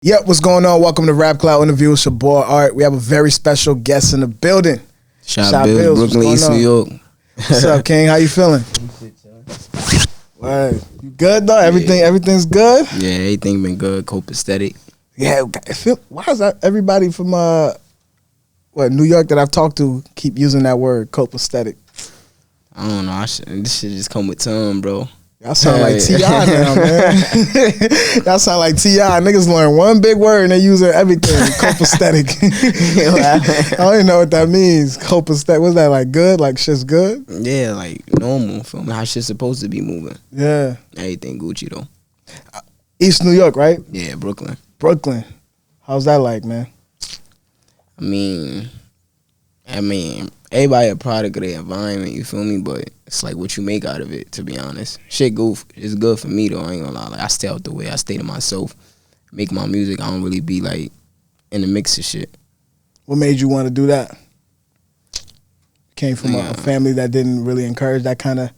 Yep, what's going on? Welcome to Rap Clout Interviews. It's your boy Art. We have a very special guest in the building. Shy Billz, Brooklyn, East New York. What's up, King? How you feeling? Word. You good though? Everything's good? Yeah, everything been good. Copacetic. Yeah, why is that everybody from New York that I've talked to keep using that word, copacetic? I don't know. This shit just come with time, bro. Y'all sound like T.I. now, man. Y'all sound like T.I. Niggas learn one big word and they use it everything. Copacetic. I don't even know what that means. Copacetic. What's that, like good? Like shit's good? Yeah, like normal. Feel me? How shit's supposed to be moving. Yeah. Everything Gucci, though. East New York, right? Yeah, Brooklyn. Brooklyn. How's that like, man? I mean, everybody a product of their environment, you feel me? But it's like what you make out of it, to be honest. Shit it's good for me, though. I ain't gonna lie. Like, I stay out the way. I stay to myself. Make my music. I don't really be, like, in the mix of shit. What made you want to do that? Came from a family that didn't really encourage that kind of...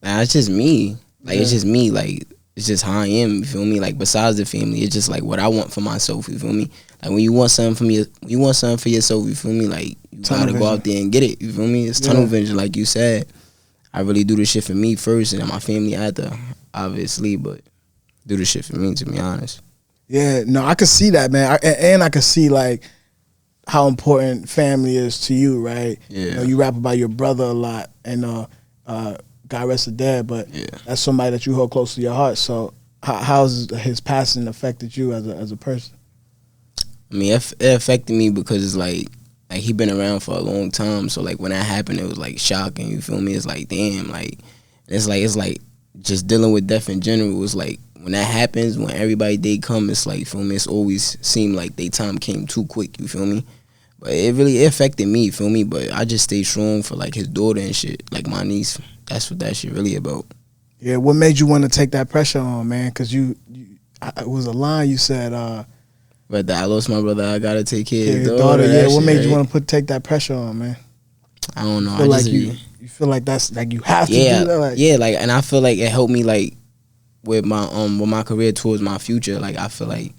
It's just me. Like, It's just me. Like, it's just how I am, you feel me? Like, besides the family, it's just, like, what I want for myself, you feel me? Like, when you want something for yourself, you feel me? Like, you gotta go out there and get it, you feel me? It's tunnel vision, like you said. I really do this shit for me first and then my family after, obviously, but do this shit for me, to be honest. Yeah, no, I could see that, man. And I could see, like, how important family is to you, right? Yeah. You know, you rap about your brother a lot, and God rest his dead, but that's somebody that you hold close to your heart. So how's his passing affected you as a person? I mean, it affected me because it's like he been around for a long time. So like when that happened, it was like shocking. You feel me? It's like damn. Like it's like just dealing with death in general. It's like when that happens, when everybody day come, it's like, you feel me? It's always seemed like they time came too quick. You feel me? But it affected me. You feel me? But I just stayed strong for like his daughter and shit, like my niece. That's what that shit really about. Yeah. What made you want to take that pressure on, man? Because it was a line you said. But I lost my brother. I gotta take care of his daughter. Yeah, what shit, made you want to take that pressure on, man? I don't know. You feel like that's like you have to do that. Like, like, and I feel like it helped me like with my career towards my future. Like I feel like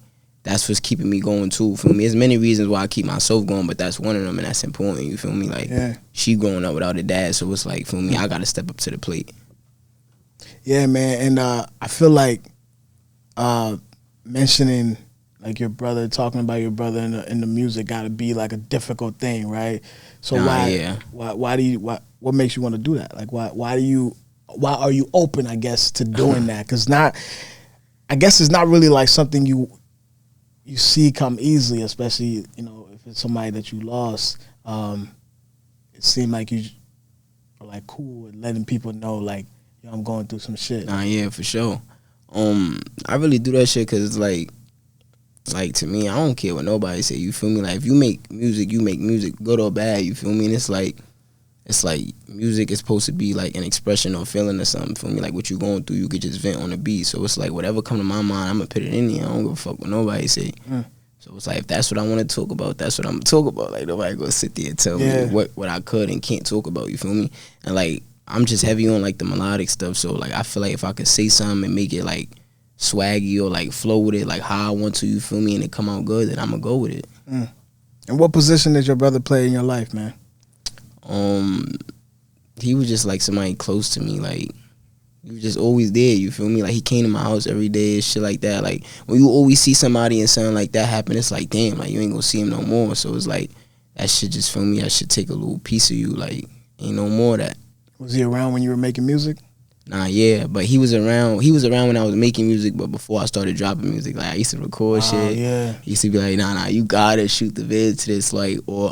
that's what's keeping me going too. Feel me? There's many reasons why I keep myself going, but that's one of them, and that's important. You feel me? Like she growing up without a dad, so it's like, feel me? I gotta step up to the plate. Yeah, man, and I feel like mentioning. Like your brother, talking about your brother in the music got to be like a difficult thing, right? So what makes you want to do that? Like why are you open, I guess, to doing that? Because I guess it's not really like something you see come easily, especially, you know, if it's somebody that you lost. It seemed like you are like cool with letting people know, like, yo, I'm going through some shit. Nah, yeah, for sure. I really do that shit because it's like to me, I don't care what nobody say. You feel me? Like if you make music, good or bad. You feel me? And it's like music is supposed to be like an expression or feeling or something. Feel me? Like what you going through, you could just vent on the beat. So it's like whatever come to my mind, I'm gonna put it in there. I don't give a fuck what nobody say. So it's like if that's what I want to talk about, that's what I'm gonna talk about. Like nobody gonna sit there and tell me what I could and can't talk about. You feel me? And like I'm just heavy on like the melodic stuff. So like I feel like if I could say something and make it like swaggy or like flow with it like how I want to, you feel me, and it come out good, then I'm gonna go with it. And what position did your brother play in your life, man? He was just like somebody close to me. Like he was just always there, you feel me? Like he came to my house every day and shit like that. Like when you always see somebody and something like that happen, it's like damn, like you ain't gonna see him no more. So it's like that shit just, feel me, I should take a little piece of you. Like ain't no more of that. Was he around when you were making music? Nah, yeah, but he was around when I was making music, but before I started dropping music. Like I used to record shit. Yeah. He used to be like, nah, you gotta shoot the vid to this, like, or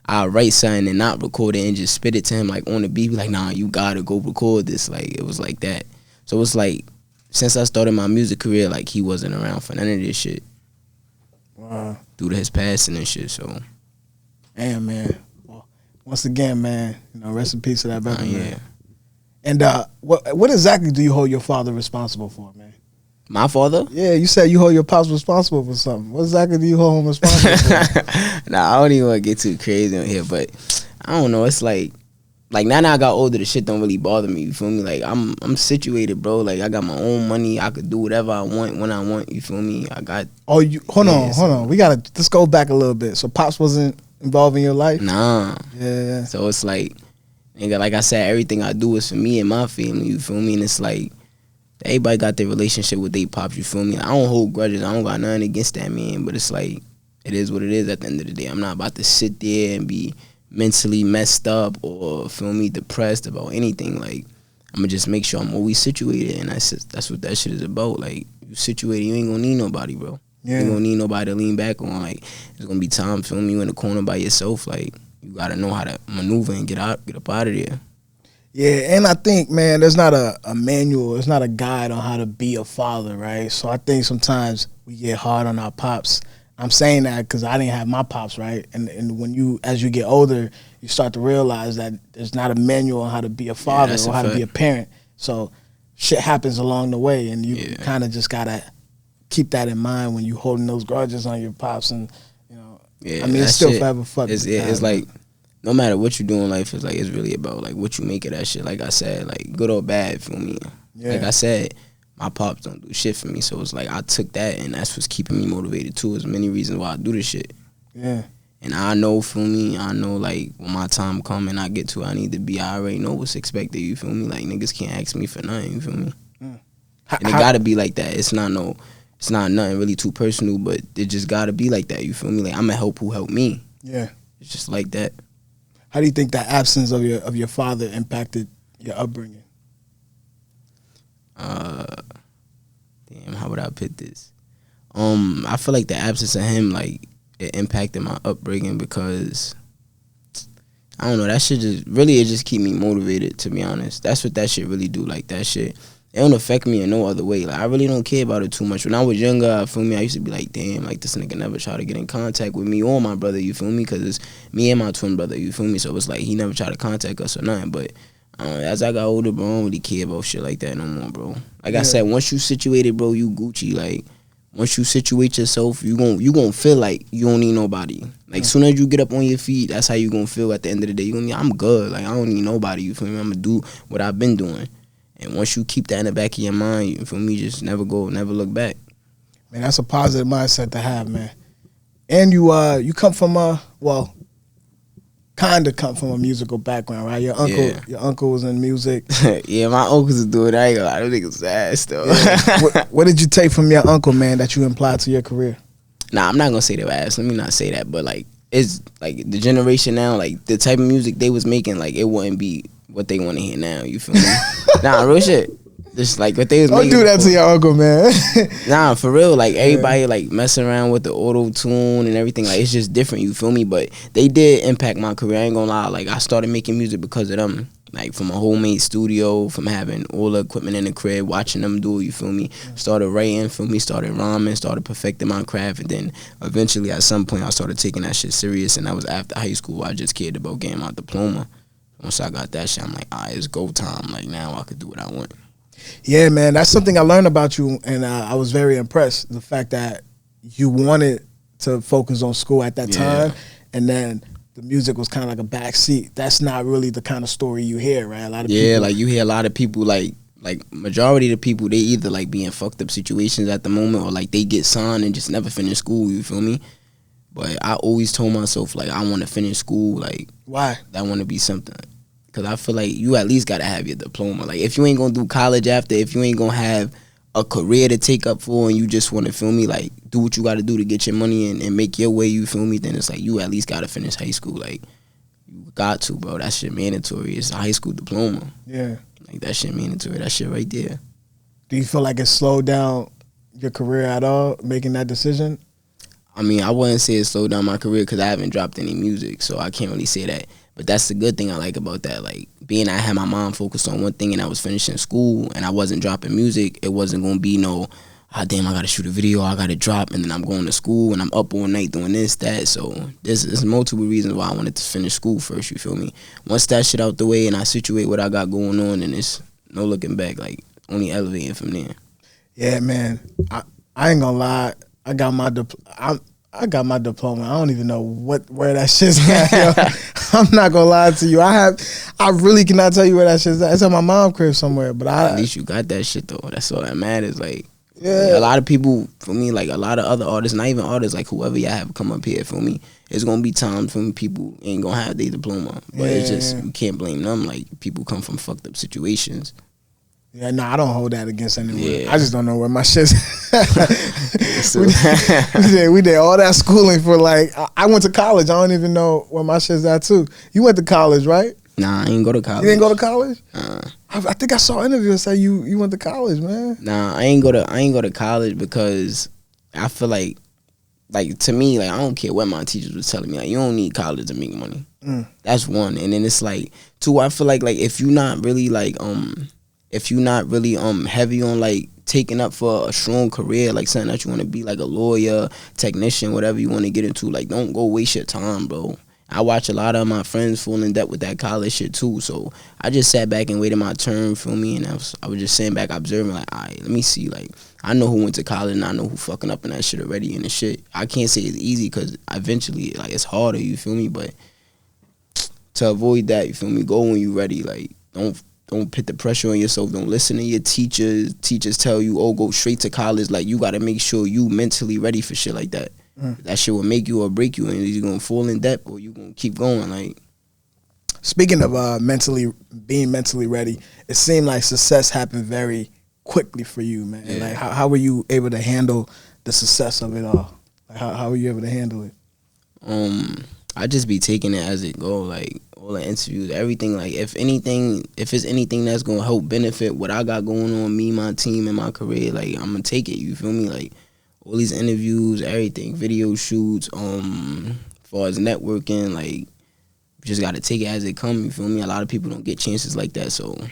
I'll write something and not record it and just spit it to him like on the beat. Be like, nah, you gotta go record this. Like it was like that. So it's like since I started my music career, like he wasn't around for none of this shit. Wow. Due to his passing and shit. So. Damn, man. Well, once again, man, you know, rest in peace to that brother, man. Yeah. And what exactly do you hold your father responsible for, man? My father? Yeah, you said you hold your pops responsible for something. What exactly do you hold him responsible for? Nah, I don't even want to get too crazy on here, but I don't know. It's like like now that I got older, the shit don't really bother me. You feel me? Like I'm situated, bro. Like I got my own money. I could do whatever I want when I want. You feel me? I got. Oh, you hold on. Let's go back a little bit. So Pops wasn't involved in your life? Nah. Yeah. So it's like, nigga, like I said, everything I do is for me and my family. You feel me? And it's like everybody got their relationship with their pops. You feel me? I don't hold grudges. I don't got nothing against that man. But it's like it is what it is. At the end of the day, I'm not about to sit there and be mentally messed up or feel me depressed about anything. Like I'm gonna just make sure I'm always situated, and that's what that shit is about. Like you situated, you ain't gonna need nobody, bro. Yeah. You ain't gonna need nobody to lean back on. Like it's gonna be time, feel me, you in the corner by yourself. Like you gotta know how to maneuver and get up out of there. Yeah, and I think, man, there's not a manual, there's not a guide on how to be a father, right? So I think sometimes we get hard on our pops. I'm saying that because I didn't have my pops, right? And when as you get older, you start to realize that there's not a manual on how to be a father or how to be a parent. So shit happens along the way, and you kind of just gotta keep that in mind when you holding those grudges on your pops, and you know, I mean, it's still forever fucked. It's like no matter what you do in life, it's like it's really about like what you make of that shit. Like I said, like good or bad, feel me. Yeah. Like I said, my pops don't do shit for me, so it's like I took that, and that's what's keeping me motivated too. There's many reasons why I do this shit. Yeah. And I know, feel me, I know like when my time come and I get to where I need to be, I already know what's expected, you feel me? Like niggas can't ask me for nothing, you feel me? And it gotta be like that. It's not nothing really too personal, but it just gotta be like that, you feel me? Like I'ma help who helped me. Yeah. It's just like that. How do you think the absence of your father impacted your upbringing? Damn, how would I put this? I feel like the absence of him, like, it impacted my upbringing because I don't know, that shit it just keep me motivated, to be honest. That's what that shit really do. Like that shit, it don't affect me in no other way. Like I really don't care about it too much. When I was younger, I feel me, I used to be like, damn, like this nigga never try to get in contact with me or my brother, you feel me? Because it's me and my twin brother, you feel me? So it's like he never tried to contact us or nothing. But as I got older, bro, I don't really care about shit like that no more, bro. Like I said, once you situated, bro, you Gucci. Like once you situate yourself, you gon' feel like you don't need nobody. Like soon as you get up on your feet, that's how you gonna feel at the end of the day. You gonna be, I'm good. Like I don't need nobody. You feel me? I'm gonna do what I've been doing. And once you keep that in the back of your mind, you feel me? Just never look back. Man, that's a positive mindset to have, man. And you come from kind of come from a musical background, right? Your uncle was in music. Yeah, my uncles do it. I ain't gonna lie, them niggas ass though. Yeah. What did you take from your uncle, man, that you applied to your career? Nah, I'm not gonna say they were ass. Let me not say that. But like, it's like the generation now, like the type of music they was making, like it wouldn't be what they want to hear now. You feel me? Nah, real shit. Just like what they was making. Don't do that to your uncle, man. Nah, for real. Like everybody like messing around with the auto tune and everything. Like it's just different. You feel me? But they did impact my career. I ain't gonna lie. Like I started making music because of them. Like from a homemade studio, from having all the equipment in the crib, watching them do it. You feel me? Started writing. Feel me? Started rhyming. Started perfecting my craft. And then eventually, at some point, I started taking that shit serious. And that was after high school. I just cared about getting my diploma. Once I got that shit, I'm like, it's go time. Like now, I could do what I want. Yeah, man, that's something I learned about you, and I was very impressed. The fact that you wanted to focus on school at that time, and then the music was kind of like a backseat. That's not really the kind of story you hear, right? A lot of people, like you hear a lot of people, like majority of the people, they either like be in fucked up situations at the moment, or like they get signed and just never finish school. You feel me? But I always told myself like I want to finish school. Like why? I want to be something. Cause I feel like you at least gotta have your diploma. Like if you ain't gonna do college after, if you ain't gonna have a career to take up for, and you just wanna, feel me, like do what you gotta do to get your money and make your way, you feel me, then it's like you at least gotta finish high school. Like you got to, bro. That shit mandatory. It's a high school diploma. Yeah. Like that shit mandatory. That shit right there. Do you feel like it slowed down your career at all, making that decision? I mean, I wouldn't say it slowed down my career because I haven't dropped any music, so I can't really say that. But that's the good thing I like about that. Like, being I had my mind focused on one thing and I was finishing school and I wasn't dropping music, it wasn't going to be no, damn, I got to shoot a video, I got to drop, and then I'm going to school and I'm up all night doing this, that. So there's multiple reasons why I wanted to finish school first, you feel me? Once that shit out the way and I situate what I got going on, and it's no looking back, like, only elevating from there. Yeah, man. I ain't going to lie. I got my I got my diploma. I don't even know where that shit's at. Yo. I'm not gonna lie to you. I really cannot tell you where that shit's at. It's at my mom's crib somewhere. But at least you got that shit though. That's all that matters. Like, yeah. A lot of people, for me, like a lot of other artists, not even artists, like whoever y'all have come up here, for me, it's gonna be times when people ain't gonna have their diploma. But it's just, you can't blame them. Like, people come from fucked up situations. Yeah, no, I don't hold that against anyone. Yeah. I just don't know where my shit's we did all that schooling for like, I went to college. I don't even know where my shit's at too. You went to college, right? Nah, I ain't go to college. You didn't go to college? I think I saw an interview that said you went to college, man. Nah, I ain't go to college because I feel like to me, like I don't care what my teachers was telling me. Like, you don't need college to make money. That's one. And then it's like, two, I feel like if you're not really heavy on like taking up for a strong career, like something that you want to be, like a lawyer, technician, whatever you want to get into, like don't go waste your time, bro. I watch a lot of my friends fall in debt with that college shit too, so I just sat back and waited my turn, feel me, and I was just sitting back observing, like, all right, let me see, like, I know who went to college and I know who fucking up in that shit already and the shit. I can't say it's easy because eventually, like, it's harder, you feel me, but to avoid that, you feel me, go when you ready, like, don't put the pressure on yourself. Don't listen to your teachers. Teachers tell you, oh, go straight to college. Like, you got to make sure you mentally ready for shit like that. That shit will make you or break you, and you're going to fall in debt or you're going to keep going. Like, speaking of being mentally ready, it seemed like success happened very quickly for you, man. Yeah. Like, how were you able to handle the success of it all? Like, how were you able to handle it? I just be taking it as it go, like all the interviews, everything. Like, if it's anything that's gonna help benefit what I got going on, me, my team, and my career, like I'm gonna take it. You feel me? Like all these interviews, everything, video shoots, as far as networking, like you just gotta take it as it come. You feel me? A lot of people don't get chances like that, so when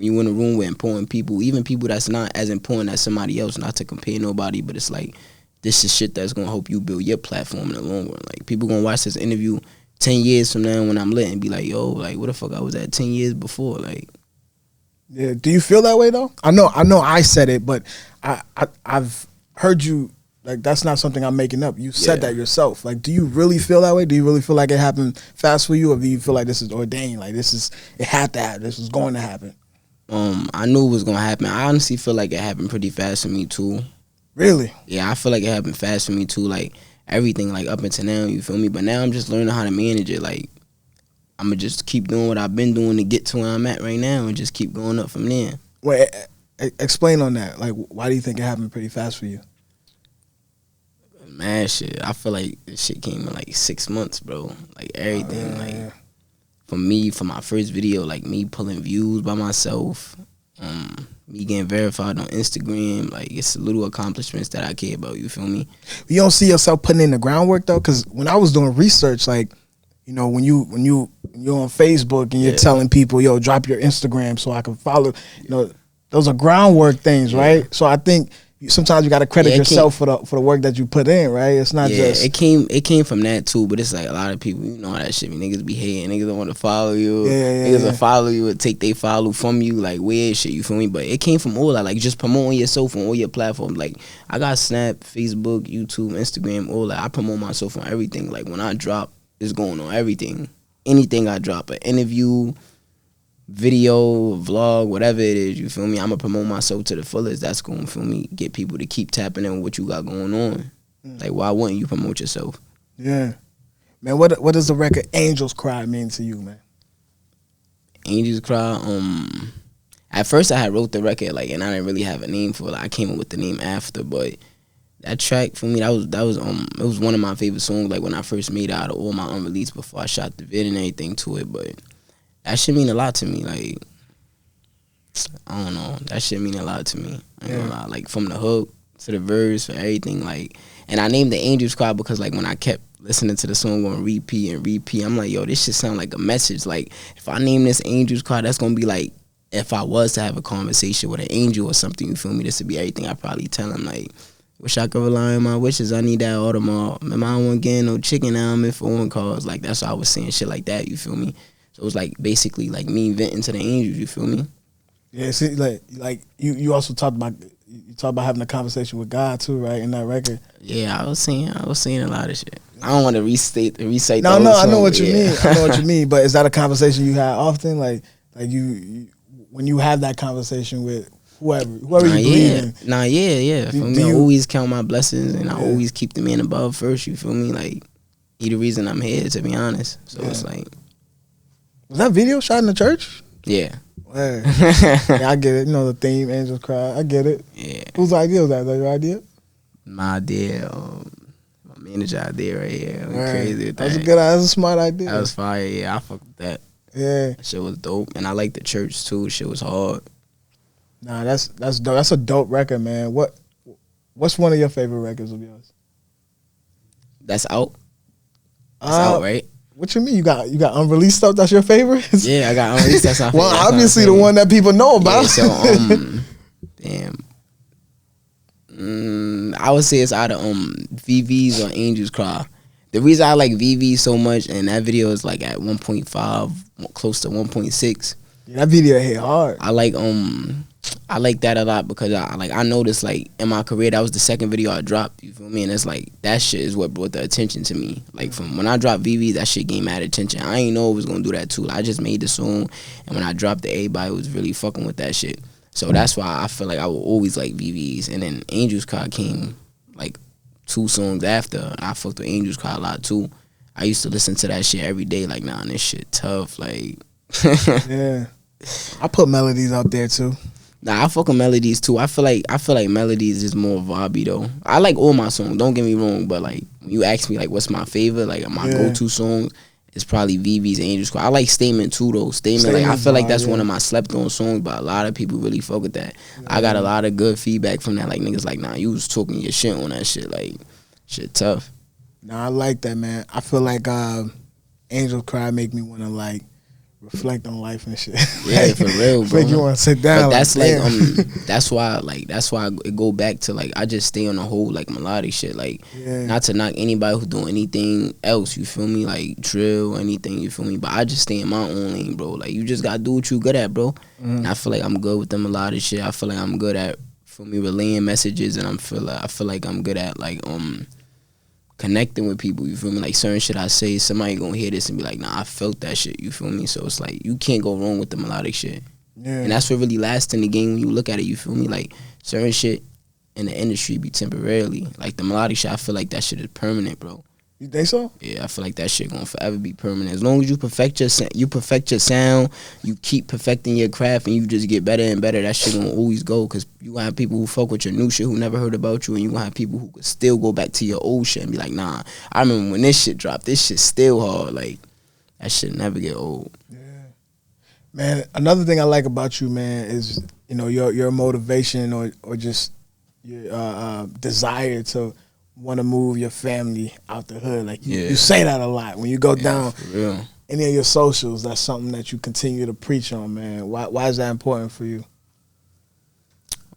you in a room with important people, even people that's not as important as somebody else, not to compare nobody, but it's like, this is shit that's gonna help you build your platform in the long run. Like, people gonna watch this interview 10 years from now when I'm lit and be like, yo, like, what the fuck I was at 10 years before? Like, yeah. Do you feel that way though? I know I said it, but I've heard you, like, that's not something I'm making up. You said that yourself. Like, do you really feel that way? Do you really feel like it happened fast for you, or do you feel like this is ordained? Like, it had to happen. This was going to happen. I knew it was gonna happen. I honestly feel like it happened pretty fast for me too. Really? Yeah, I feel like it happened fast for me too. Like, everything, like, up until now, you feel me? But now I'm just learning how to manage it. Like, I'm going to just keep doing what I've been doing to get to where I'm at right now and just keep going up from there. Wait, explain on that. Like, why do you think it happened pretty fast for you? Man, shit, I feel like this shit came in, like, 6 months, bro. Like, everything. Like, for me, for my first video, like, me pulling views by myself, me getting verified on Instagram, like, it's little accomplishments that I care about, you feel me? You don't see yourself putting in the groundwork though? Because when I was doing research, like, you know, when you're on Facebook and you're telling people, yo, drop your Instagram so I can follow, you know, those are groundwork things, right? So I think sometimes you got to credit yourself for the work that you put in, right? It's not just it came from that too, but it's like a lot of people, you know how that shit. Niggas be hating, niggas don't want to follow you. Niggas will follow you and take they follow from you, like weird shit. You feel me? But it came from all that, like just promoting yourself on all your platforms. Like I got Snap, Facebook, YouTube, Instagram, all that. I promote myself on everything. Like when I drop, it's going on everything. Anything I drop, an interview, video, vlog, whatever it is, you feel me? I'm gonna promote myself to the fullest. That's gonna, feel me, get people to keep tapping in what you got going on. Like, why wouldn't you promote yourself? Yeah, man. What does the record "Angels Cry" mean to you, man? Angels Cry. At first I had wrote the record, like, and I didn't really have a name for it. Like, I came up with the name after, but that track for me, that was it was one of my favorite songs. Like when I first made it out of all my unreleased before I shot the vid and everything to it, but that shit mean a lot to me. Like, I don't know. That shit mean a lot to me. I ain't gonna lie. Like, from the hook to the verse, for everything. Like, and I named the Angels Cry because, like, when I kept listening to the song on repeat and repeat, I'm like, yo, this shit sound like a message. Like, if I name this Angels Cry, that's gonna be like, if I was to have a conversation with an angel or something, you feel me? This would be everything I probably tell him. Like, wish I could rely on my wishes. I need that all tomorrow. Remember, I don't want getting no chicken. Now I'm in phone calls. Like, that's why I was saying shit like that. You feel me? So it was like basically like me venting to the angels. You feel me? Yeah. See, like you also talked about you talk about having a conversation with God too, right? In that record. Yeah, I was saying a lot of shit. I don't want to recite. No, I know what you mean. I know what you mean. But is that a conversation you have often? Like you when you have that conversation with whoever you believe in. Yeah. For me, I always count my blessings, and I always keep the man above first. You feel me? Like, he the reason I'm here, to be honest. So it's like, was that video shot in the church? Yeah. Yeah, I get it. You know the theme, Angels Cry. I get it. Yeah. Whose idea was that? Was that your idea? My idea. My manager idea right here. Crazy with that. That's a smart idea. That was fire. Yeah, I fucked with that. Yeah. That shit was dope, and I like the church too. Shit was hard. Nah, that's dope. That's a dope record, man. What's one of your favorite records of yours? That's out. That's out, right? What you mean? You got unreleased stuff that's your favorite? Yeah, I got unreleased. That's my favorite. Well, obviously the one that people know about. Yeah, so damn. I would say it's out of VV's or Angels Cry. The reason I like VV so much, and that video is like at 1.5, close to 1.6. Yeah, that video hit hard. I like that a lot because I noticed, like, in my career, that was the second video I dropped. You feel me? And it's like, that shit is what brought the attention to me. Like, from when I dropped VV, that shit gained mad attention. I ain't know it was gonna do that too. I just made the song, and when I dropped it, everybody was really fucking with that shit. So that's why I feel like I will always like VV's. And then Angels Cry came like 2 songs after. I fucked with Angels Cry a lot too. I used to listen to that shit every day. Like, nah, this shit tough. Like, yeah. I put melodies out there too. Nah, I fuck with melodies too. I feel like melodies is more vibey though. I like all my songs. Don't get me wrong, but like when you ask me like what's my favorite, like my go-to songs, it's probably VV's and Angels Cry. I like Statement too though. Statement, like I feel like that's one of my slept on songs, but a lot of people really fuck with that. Yeah. I got a lot of good feedback from that. Like niggas like, nah, you was talking your shit on that shit. Like, shit tough. Nah, I like that, man. I feel like Angels Cry make me want to like reflect on life and shit. Yeah, like, for real, bro. Make you want to sit down. But that's like that's why it go back to like I just stay on the whole like melodic shit. Like not to knock anybody who doing anything else, you feel me? Like drill or anything, you feel me? But I just stay in my own lane, bro. Like you just gotta do what you good at, bro. And I feel like I'm good with the melodic shit. I feel like I'm good at relaying messages, and I feel like I'm good at like connecting with people, you feel me? Like certain shit I say, somebody gonna hear this and be like, nah, I felt that shit, you feel me? So it's like you can't go wrong with the melodic shit. Yeah. And that's what really lasts in the game when you look at it, you feel me? Like certain shit in the industry be temporarily. Like the melodic shit, I feel like that shit is permanent, bro. You think so? Yeah, I feel like that shit gonna forever be permanent. As long as you perfect your sound, you keep perfecting your craft, and you just get better and better, that shit gonna always go. Cause you gonna have people who fuck with your new shit who never heard about you, and you gonna have people who could still go back to your old shit and be like, nah, I remember when this shit dropped. This shit still hard. Like that shit never get old. Yeah, man. Another thing I like about you, man, is your motivation or just your desire to want to move your family out the hood. Like you say that a lot when you go down any of your socials. That's something that you continue to preach on, man. Why is that important for you?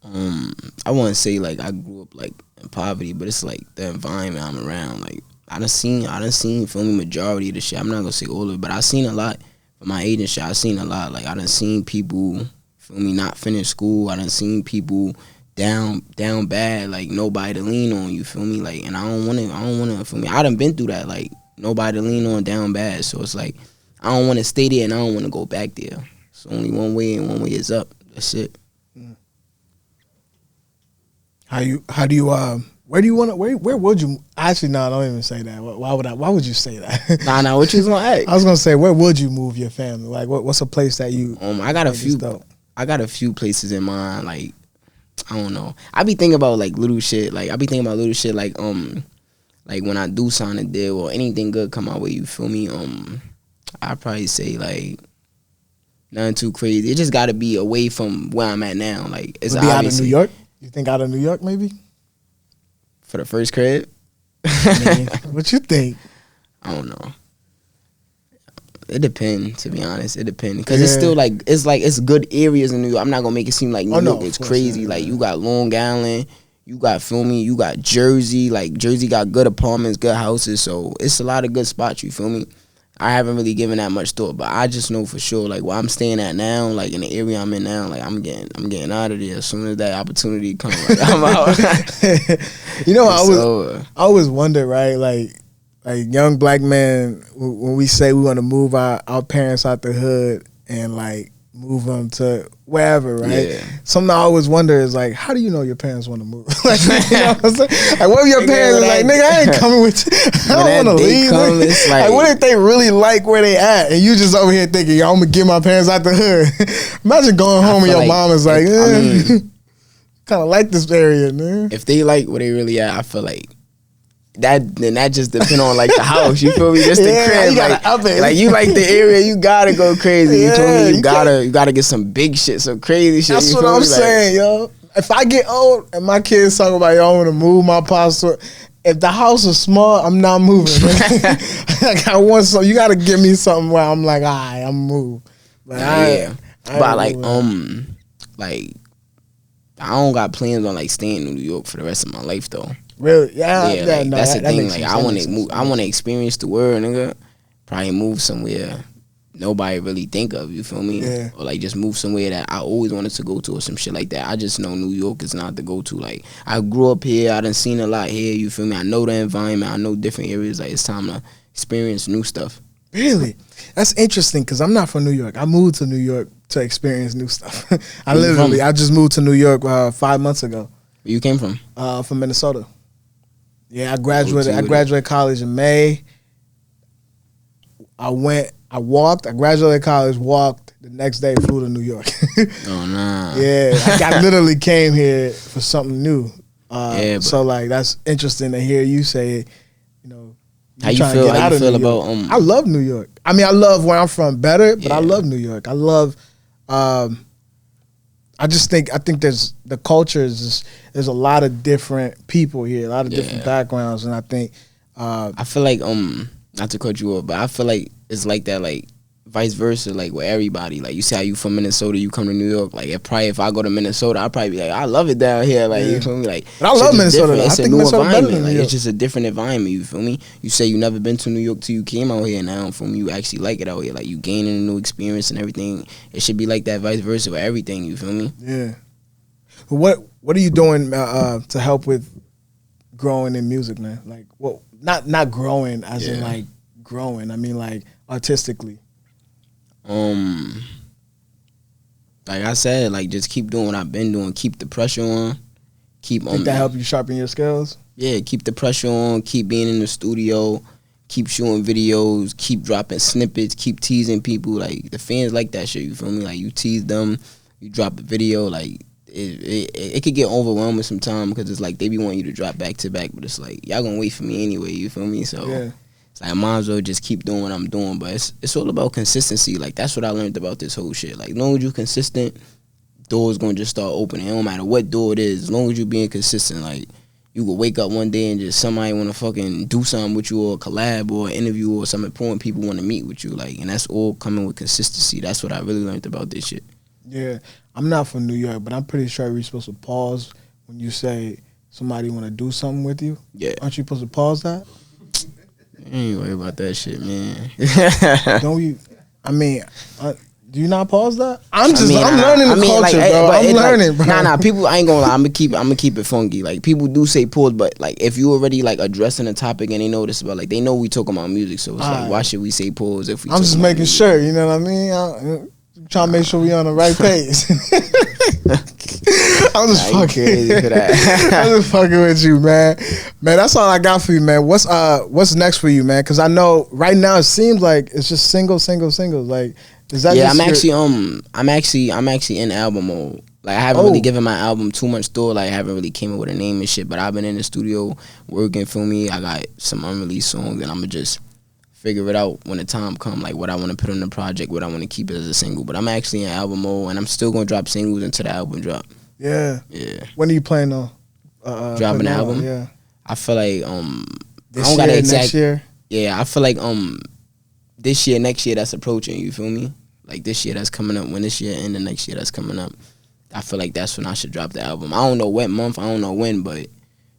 I wouldn't say like I grew up like in poverty, but it's like the environment I'm around. Like I done seen feel me, majority of the shit. I'm not gonna say all of it, but I seen a lot for my age and shit. I seen a lot. Like I done seen people feel me not finish school. I done seen people down bad, like nobody to lean on, you feel me? Like, and I don't wanna feel me. I done been through that, like nobody to lean on, down bad. So it's like I don't wanna stay there and I don't wanna go back there. It's only one way, and one way is up. That's it. How do you where do you wanna where would you actually no, don't even say that. Why would you say that? Nah, what you was gonna ask? I was gonna say, where would you move your family? Like what's a place that you I got a few places in mind, like I don't know. I be thinking about like little shit. Like like when I do sign a deal or anything good come my way, you feel me? I'd probably say like nothing too crazy. It just gotta be away from where I'm at now. Like it's be out of New York? You think out of New York maybe? For the first crib? What you think? I don't know. It depends, to be honest. It depends. Because it's still like it's good areas in New York. I'm not going to make it seem like New York is crazy. Like you got Long Island, you got, feel me, you got Jersey. Like Jersey got good apartments, good houses. So it's a lot of good spots, you feel me? I haven't really given that much thought, but I just know for sure, like where I'm staying at now, like in the area I'm in now, like I'm getting out of there as soon as that opportunity comes. Like, I'm out. You know, I always wonder, right? Like young black men, when we say we want to move our parents out the hood and like move them to wherever, right? Yeah. Something I always wonder is like, how do you know your parents want to move? Like, you know what I'm saying? Like, what if your parents are like, nigga, I ain't coming with you. I don't want to leave. Like, what if they really like where they at, and you just over here thinking, yo, I'm gonna get my parents out the hood? Imagine going home and your mom is like, kind of like this area, man. If they like where they really at, I feel like that just depend on like the house. You feel me? Just the crib. Like you like the area, you gotta go crazy. You feel me? You gotta get some big shit, some crazy shit. That's what I'm saying, yo. If I get old and my kids talk about, yo, I want to move my pops, if the house is small, I'm not moving. Like I want something. You gotta give me something where I'm like, all right, I'm moving. But like I don't got plans on like staying in New York for the rest of my life though. Really? Yeah. Like, no, that's the thing. Like I want to move. I want to experience the world, nigga. Probably move somewhere nobody really think of. You feel me? Yeah. Or like just move somewhere that I always wanted to go to or some shit like that. I just know New York is not the go to. Like I grew up here. I done seen a lot here. You feel me? I know the environment. I know different areas. Like it's time to experience new stuff. Really? That's interesting because I'm not from New York. I moved to New York to experience new stuff. I just moved to New York 5 months ago. Where you came from? From Minnesota. Yeah, I graduated college in May. I graduated college, walked, the next day flew to New York. Oh, nah. Yeah, I literally came here for something new. So, like, that's interesting to hear you say, you know, how you feel about I love New York. I mean, I love where I'm from better, but I love New York. I love I think there's the culture is there's a lot of different people here, a lot of different backgrounds, and I think I feel like not to cut you off, but I feel like it's like that, like vice versa, like with everybody. Like you say how you from Minnesota, you come to New York. Like if I go to Minnesota, I'll probably be like, I love it down here. Like you feel me? Like but I love Minnesota. It's a new environment. Like it's just a different environment. You feel me? You say you never been to New York till you came out here. Now from you actually like it out here. Like you gaining a new experience and everything. It should be like that vice versa with everything. You feel me? Yeah. What are you doing to help with growing in music, man? Like not growing as in like growing. I mean like artistically. Like I said, like just keep doing what I've been doing. Keep the pressure on. Think that help you sharpen your skills? Yeah, keep the pressure on. Keep being in the studio. Keep shooting videos. Keep dropping snippets. Keep teasing people. Like the fans like that shit. You feel me? Like you tease them. You drop a video. Like it could get overwhelming sometimes because it's like they be wanting you to drop back to back, but it's like y'all gonna wait for me anyway. You feel me? So. Yeah. It's like I might as well just keep doing what I'm doing, but it's all about consistency. Like that's what I learned about this whole shit. Like as long as you consistent, doors gonna just start opening. It don't matter what door it is, as long as you being consistent. Like you could wake up one day and just somebody wanna fucking do something with you or collab or interview or some important people wanna meet with you. Like and that's all coming with consistency. That's what I really learned about this shit. Yeah, I'm not from New York, but I'm pretty sure we're supposed to pause when you say somebody wanna do something with you. Yeah, aren't you supposed to pause that? I ain't worry about that shit, man. Don't you? I mean, do you not pause that? I'm learning the culture, like, bro. I'm learning, bro. Nah. People, I ain't gonna lie. I'm gonna keep it funky. Like people do say pause, but like if you already like addressing a topic and they know this about, like they know we talking about music, so it's like why should we say pause if we? I'm just making sure. You know what I mean? I'm trying to make sure we on the right page. I'm just fucking crazy for that. I'm just fucking with you, man. Man, that's all I got for you, man. What's next for you, man? Because I know right now it seems like it's just singles. Like, is that? Yeah, I'm actually in album mode. Like I haven't really given my album too much thought. Like I haven't really came up with a name and shit. But I've been in the studio working. Feel me? I got some unreleased songs, and I'ma just figure it out when the time come, like what I want to put on the project, what I want to keep it as a single. But I'm actually in album mode, and I'm still gonna drop singles until the album drop. Yeah. When are you planning on dropping an album? Yeah. I feel like this I don't got an exact. Next year? Yeah, I feel like this year, next year that's approaching. You feel me? Like this year that's coming up. When this year and the next year that's coming up, I feel like that's when I should drop the album. I don't know what month, I don't know when, but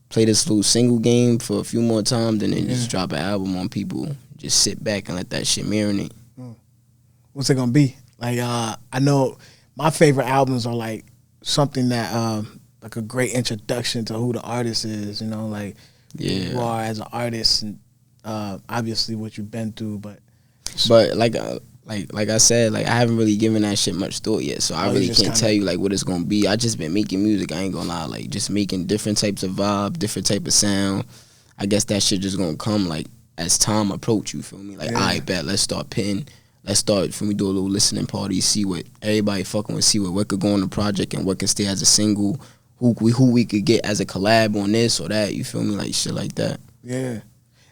play this little single game for a few more times and then just drop an album on people. just sit back and let that shit marinate. What's it gonna be? Like I know my favorite albums are like something that like a great introduction to who the artist is, you know, like who you are as an artist, and obviously what you've been through, but like I said, like I haven't really given that shit much thought yet, so I really can't tell you like what it's gonna be. I just been making music. I ain't gonna lie, like just making different types of vibe, different type of sound. I guess that shit just gonna come like as time approach. You feel me? Like I bet let's start pitting. Let's start for me do a little listening party. See what everybody fucking with. See what could go on the project and what can stay as a single. Who we could get as a collab on this or that. You feel me? Like shit like that. Yeah,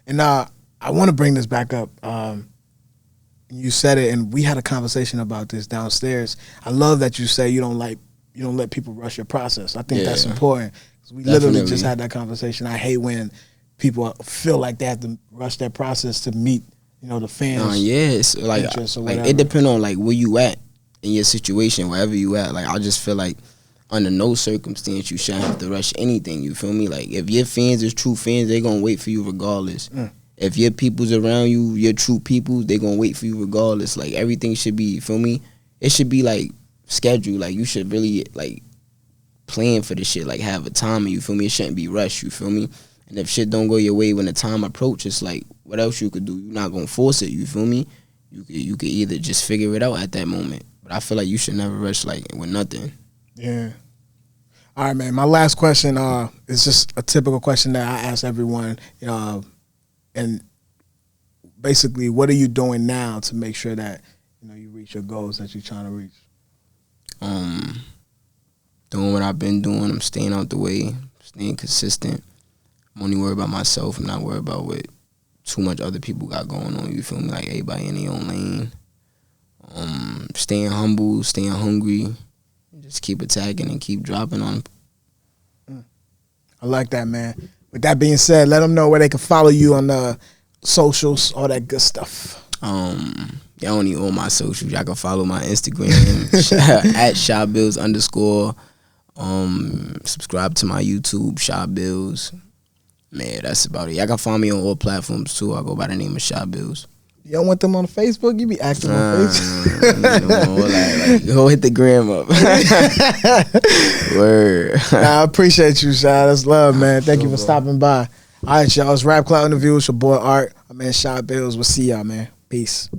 and I want to bring this back up. You said it, and we had a conversation about this downstairs. I love that you say you don't let people rush your process. I think that's important. We literally just had that conversation. I hate when people feel like they have to rush their process to meet, you know, the fans. It's like it depends on like where you at in your situation, wherever you at. Like I just feel like under no circumstance you shouldn't have to rush anything. You feel me? Like if your fans is true fans, they gonna wait for you regardless. If your people's around you, your true people, they gonna wait for you regardless. Like everything should be, you feel me? It should be like scheduled. Like you should really like plan for the shit. Like have a time, you feel me? It shouldn't be rushed. You feel me? And if shit don't go your way when the time approaches, like what else you could do? You're not gonna force it. You feel me? You could either just figure it out at that moment. But I feel like you should never rush like with nothing. Yeah. All right, man. My last question is just a typical question that I ask everyone. And basically, what are you doing now to make sure that you reach your goals that you're trying to reach? Doing what I've been doing. I'm staying out the way, staying consistent. I'm only worried about myself. I'm not worried about what too much other people got going on. You feel me? Like everybody in their own lane. Staying humble, staying hungry. Just keep attacking and keep dropping on. I like that, man. With that being said, let them know where they can follow you on the socials, all that good stuff. Y'all don't need all my socials. Y'all can follow my Instagram at Shy Billz _. Subscribe to my YouTube, Shy Billz. Man, that's about it. Y'all can find me on all platforms too. I go by the name of Shy Billz. You don't want them on Facebook? You be active on Facebook. Like, go hit the gram up. Word. I appreciate you, Shy. That's love, man. Thank you for stopping by. All right, y'all. It's Rap Clout Interviews. Your boy Art. My man Shy Billz. We'll see y'all, man. Peace.